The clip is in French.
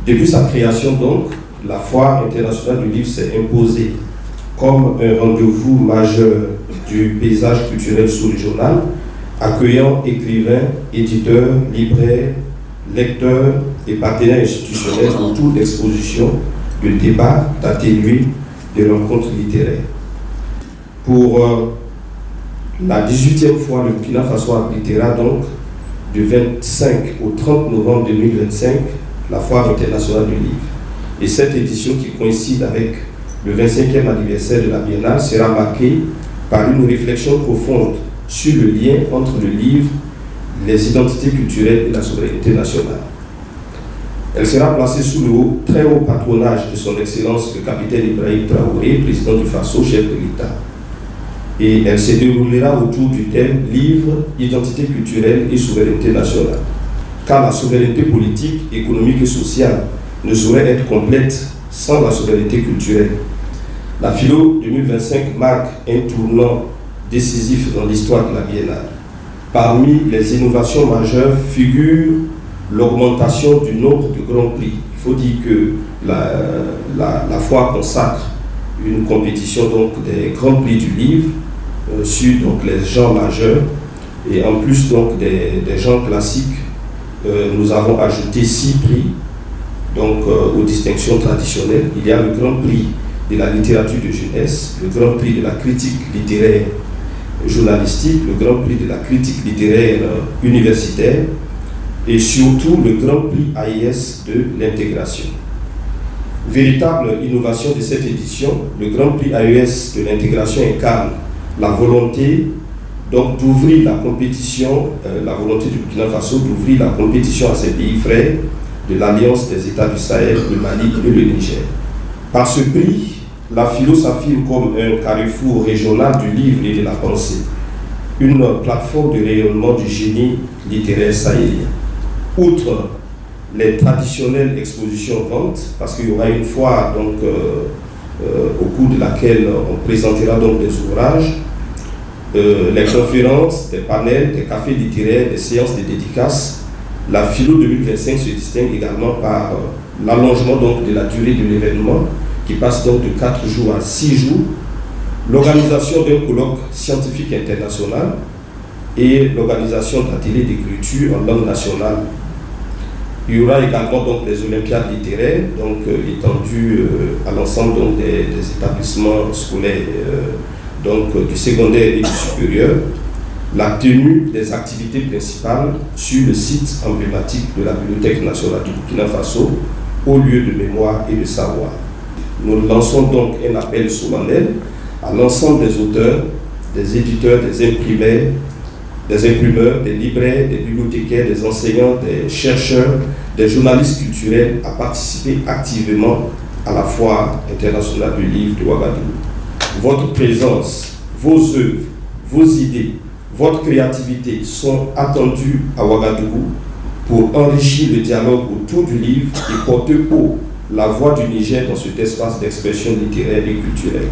Depuis sa création donc, la Foire internationale du livre s'est imposée comme un rendez-vous majeur du paysage culturel sous-régional, accueillant écrivains, éditeurs, libraires, lecteurs et partenaires institutionnels autour d'expositions, de débats, d'ateliers, de rencontres littéraires. Pour la 18e fois, le Burkina Faso abritera donc du 25 au 30 novembre 2025 la Foire internationale du livre. Et cette édition, qui coïncide avec le 25e anniversaire de la Biennale, sera marquée par une réflexion profonde sur le lien entre le livre, les identités culturelles et la souveraineté nationale. Elle sera placée sous le très haut patronage de son Excellence le capitaine Ibrahim Traoré, président du Faso, chef de l'État. Et elle se déroulera autour du thème « Livre, identité culturelle et souveraineté nationale ». Car la souveraineté politique, économique et sociale ne saurait être complète sans la souveraineté culturelle. La Philo 2025 marque un tournant décisif dans l'histoire de la Biennale. Parmi les innovations majeures figure l'augmentation du nombre de grands prix. Il faut dire que la foire consacre une compétition donc des grands prix du livre sur donc les genres majeurs, et en plus donc des genres classiques, nous avons ajouté 6 prix donc aux distinctions traditionnelles. Il y a le grand prix de la littérature de jeunesse, le grand prix de la critique littéraire journalistique, le grand prix de la critique littéraire universitaire et surtout le grand prix AIS de l'intégration. Véritable innovation de cette édition, le grand prix AES de l'intégration incarne la volonté donc d'ouvrir la compétition, la volonté du Burkina Faso d'ouvrir la compétition à ses pays frères de l'Alliance des États du Sahel, le Mali et le Niger. Par ce prix, la Philo s'affirme comme un carrefour régional du livre et de la pensée, une plateforme de rayonnement du génie littéraire sahélien. Outre les traditionnelles expositions-ventes, parce qu'il y aura une foire donc, au cours de laquelle on présentera donc des ouvrages, les conférences, des panels, des cafés littéraires, des séances de dédicaces. La Philo 2025 se distingue également par l'allongement donc de la durée de l'événement, qui passe donc de 4 jours à 6 jours, l'organisation d'un colloque scientifique international et l'organisation d'ateliers d'écriture en langue nationale. Il y aura également donc les Olympiades littéraires, donc étendues à l'ensemble donc des établissements scolaires donc du secondaire et du supérieur, la tenue des activités principales sur le site emblématique de la Bibliothèque nationale du Burkina Faso, au lieu de mémoire et de savoir. Nous lançons donc un appel solennel à l'ensemble des auteurs, des éditeurs, des imprimeurs, des libraires, des bibliothécaires, des enseignants, des chercheurs, des journalistes culturels à participer activement à la Foire internationale du livre de Ouagadougou. Votre présence, vos œuvres, vos idées, votre créativité sont attendues à Ouagadougou pour enrichir le dialogue autour du livre et porter haut la voix du Niger dans cet espace d'expression littéraire et culturelle.